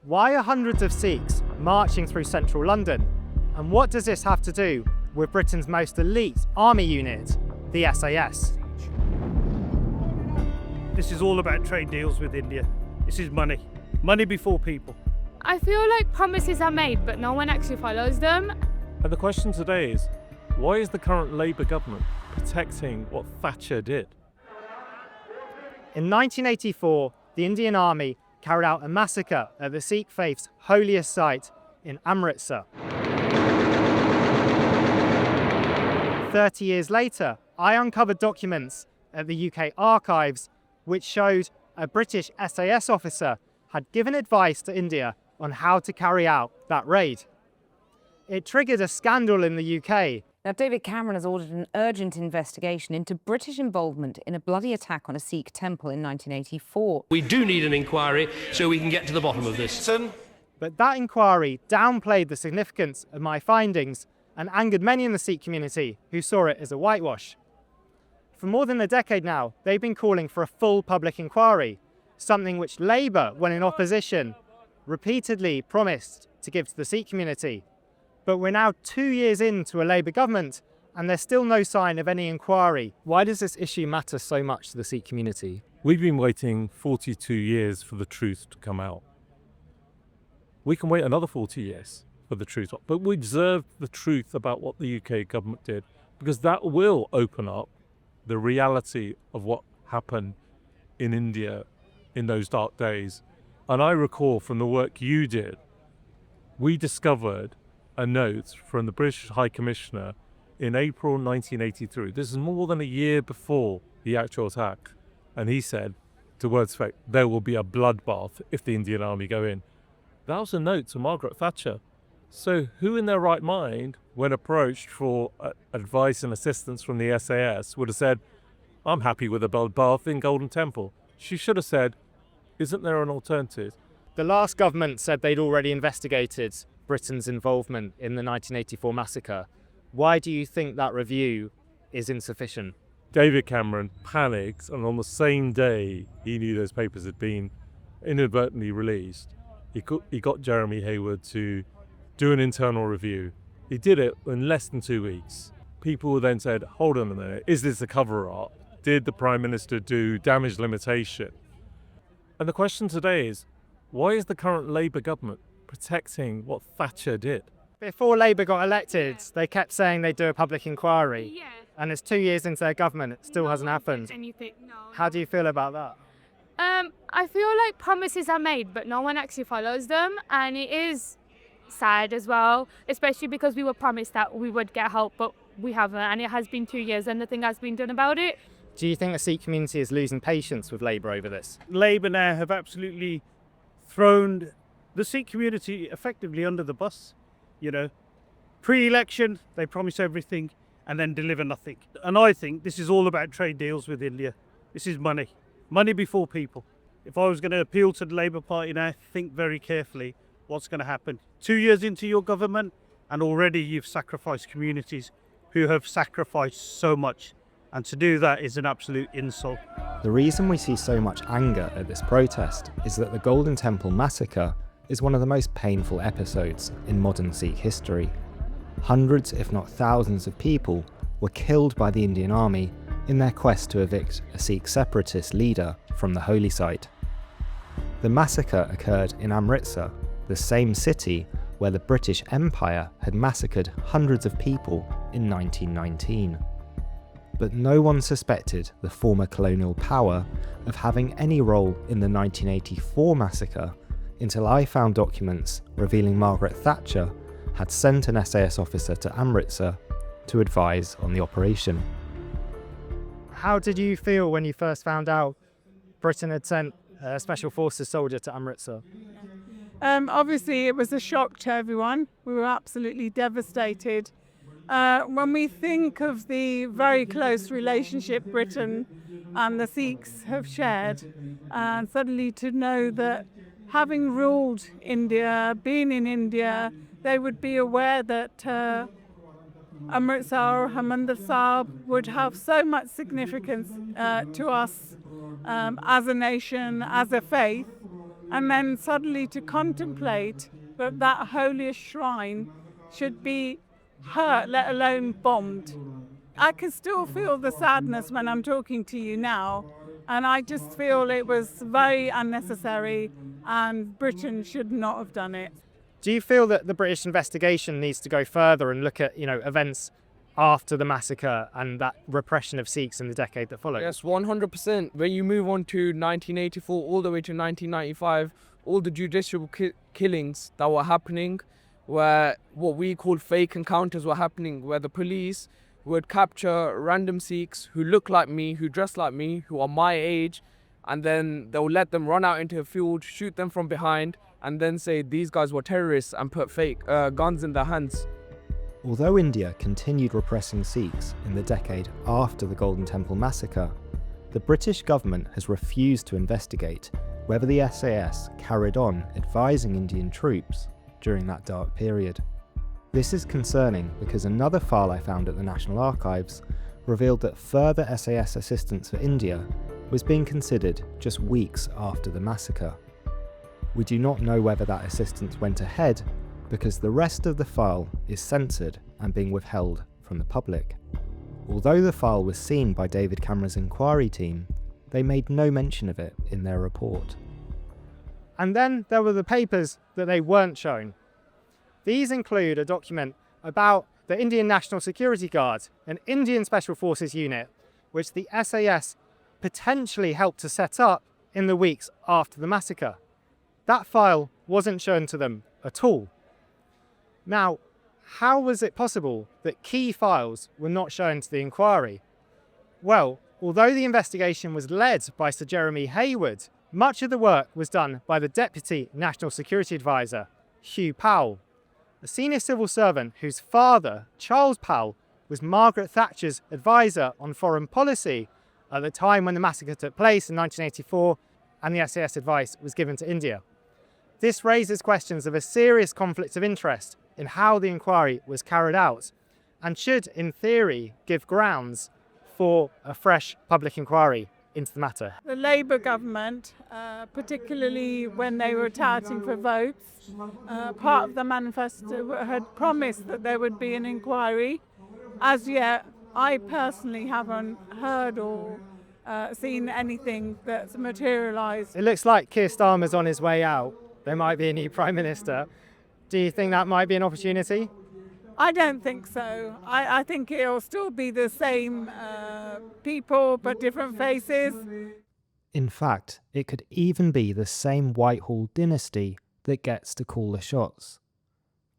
Why are hundreds of Sikhs marching through central London? And what does this have to do with Britain's most elite army unit, the SAS? This is all about trade deals with India. This is money. Money before people. I feel like promises are made, but no one actually follows them. And the question today is, why is the current Labour government protecting what Thatcher did? In 1984, the Indian Army carried out a massacre at the Sikh faith's holiest site in Amritsar. 30 years later, I uncovered documents at the UK archives which showed a British SAS officer had given advice to India on how to carry out that raid. It triggered a scandal in the UK. Now, David Cameron has ordered an urgent investigation into British involvement in a bloody attack on a Sikh temple in 1984. We do need an inquiry so we can get to the bottom of this. But that inquiry downplayed the significance of my findings and angered many in the Sikh community who saw it as a whitewash. For more than a decade now, they've been calling for a full public inquiry, something which Labour, when in opposition, repeatedly promised to give to the Sikh community. But we're now 2 years into a Labour government and there's still no sign of any inquiry. Why does this issue matter so much to the Sikh community? We've been waiting 42 years for the truth to come out. We can wait another 40 years for the truth, but we deserve the truth about what the UK government did, because that will open up the reality of what happened in India in those dark days. And I recall from the work you did, we discovered a note from the British High Commissioner in April 1983. This is more than a year before the actual attack. And he said, to words effect, there will be a bloodbath if the Indian Army go in. That was a note to Margaret Thatcher. So who in their right mind, when approached for advice and assistance from the SAS, would have said, I'm happy with a bloodbath in Golden Temple? She should have said, isn't there an alternative? The last government said they'd already investigated Britain's involvement in the 1984 massacre. Why do you think that review is insufficient? David Cameron panicked, and on the same day he knew those papers had been inadvertently released, he got Jeremy Hayward to do an internal review. He did it in less than 2 weeks. People then said, hold on a minute, is this a cover-up? Did the Prime Minister do damage limitation? And the question today is, why is the current Labour government protecting what Thatcher did? Before Labour got elected, they kept saying they'd do a public inquiry. Yeah. And it's 2 years into their government, it still hasn't happened. How do you feel about that? I feel like promises are made, but no one actually follows them. And it is sad as well, especially because we were promised that we would get help, but we haven't. And it has been 2 years and nothing has been done about it. Do you think the Sikh community is losing patience with Labour over this? Labour now have absolutely thrown the Sikh community effectively under the bus. You know, pre-election, they promise everything and then deliver nothing. And I think this is all about trade deals with India. This is money. Money before people. If I was going to appeal to the Labour Party now, think very carefully what's going to happen. 2 years into your government and already you've sacrificed communities who have sacrificed so much. And to do that is an absolute insult. The reason we see so much anger at this protest is that the Golden Temple massacre is one of the most painful episodes in modern Sikh history. Hundreds, if not thousands of people were killed by the Indian Army in their quest to evict a Sikh separatist leader from the holy site. The massacre occurred in Amritsar, the same city where the British Empire had massacred hundreds of people in 1919. But no one suspected the former colonial power of having any role in the 1984 massacre until I found documents revealing Margaret Thatcher had sent an SAS officer to Amritsar to advise on the operation. How did you feel when you first found out Britain had sent a Special Forces soldier to Amritsar? Obviously, it was a shock to everyone. We were absolutely devastated. When we think of the very close relationship Britain and the Sikhs have shared, and suddenly to know that having ruled India, been in India, they would be aware that Amritsar, Harmandir Sahib would have so much significance to us as a nation, as a faith, and then suddenly to contemplate that that holiest shrine should be hurt, let alone bombed. I can still feel the sadness when I'm talking to you now, and I just feel it was very unnecessary and Britain should not have done it. Do you feel that the British investigation needs to go further and look at, events after the massacre and that repression of Sikhs in the decade that followed? Yes, 100%. When you move on to 1984 all the way to 1995, all the judicial killings that were happening, where what we call fake encounters were happening, where the police would capture random Sikhs who look like me, who dress like me, who are my age, and then they'll let them run out into a field, shoot them from behind, and then say these guys were terrorists and put fake guns in their hands. Although India continued repressing Sikhs in the decade after the Golden Temple massacre, the British government has refused to investigate whether the SAS carried on advising Indian troops during that dark period. This is concerning because another file I found at the National Archives revealed that further SAS assistance for India was being considered just weeks after the massacre. We do not know whether that assistance went ahead because the rest of the file is censored and being withheld from the public. Although the file was seen by David Cameron's inquiry team, they made no mention of it in their report. And then there were the papers that they weren't shown. These include a document about the Indian National Security Guard, an Indian Special Forces unit, which the SAS potentially helped to set up in the weeks after the massacre. That file wasn't shown to them at all. Now, how was it possible that key files were not shown to the inquiry? Well, although the investigation was led by Sir Jeremy Hayward, much of the work was done by the Deputy National Security Advisor, Hugh Powell, a senior civil servant whose father, Charles Powell, was Margaret Thatcher's advisor on foreign policy at the time when the massacre took place in 1984 and the SAS advice was given to India. This raises questions of a serious conflict of interest in how the inquiry was carried out and should, in theory, give grounds for a fresh public inquiry into the matter. The Labour government, particularly when they were touting for votes, part of the manifesto had promised that there would be an inquiry. As yet, I personally haven't heard or seen anything that's materialised. It looks like Keir Starmer's on his way out. There might be a new Prime Minister. Do you think that might be an opportunity? I don't think so. I think it'll still be the same people, but different faces. In fact, it could even be the same Whitehall dynasty that gets to call the shots.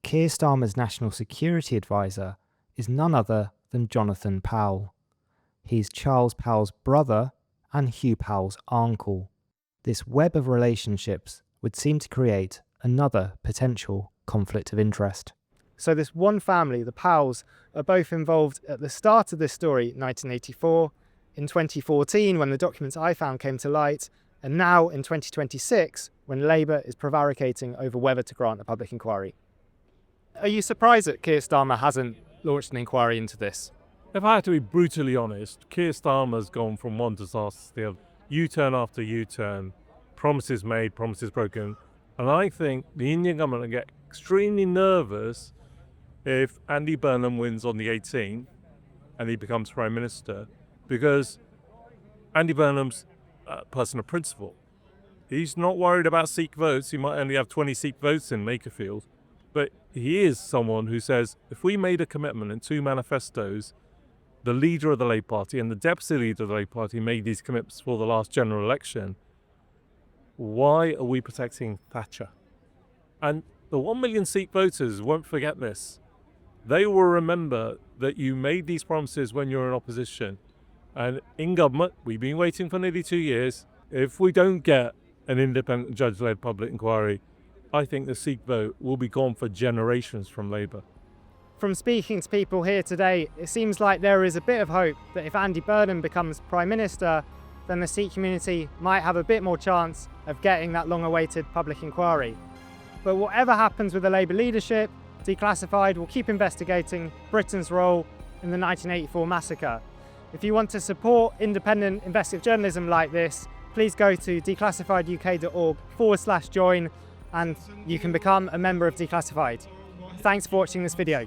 Keir Starmer's National Security Advisor is none other than Jonathan Powell. He's Charles Powell's brother and Hugh Powell's uncle. This web of relationships would seem to create another potential conflict of interest. So this one family, the Powells, are both involved at the start of this story, 1984, in 2014 when the documents I found came to light, and now in 2026 when Labour is prevaricating over whether to grant a public inquiry. Are you surprised that Keir Starmer hasn't launched an inquiry into this? If I had to be brutally honest, Keir Starmer's gone from one disaster to the other. U-turn after U-turn, promises made, promises broken. And I think the Indian government will get extremely nervous if Andy Burnham wins on the 18th and he becomes Prime Minister, because Andy Burnham's a person of principle. He's not worried about Sikh votes. He might only have 20 Sikh votes in Makerfield, but he is someone who says, if we made a commitment in 2 manifestos, the leader of the Labour Party and the deputy leader of the Labour Party made these commitments for the last general election, why are we protecting Thatcher? And the 1 million Sikh voters won't forget this. They will remember that you made these promises when you were in opposition. And in government, we've been waiting for nearly 2 years. If we don't get an independent judge-led public inquiry, I think the Sikh vote will be gone for generations from Labour. From speaking to people here today, it seems like there is a bit of hope that if Andy Burnham becomes Prime Minister, then the Sikh community might have a bit more chance of getting that long-awaited public inquiry. But whatever happens with the Labour leadership, Declassified will keep investigating Britain's role in the 1984 massacre. If you want to support independent investigative journalism like this, please go to declassifieduk.org/join and you can become a member of Declassified. Thanks for watching this video.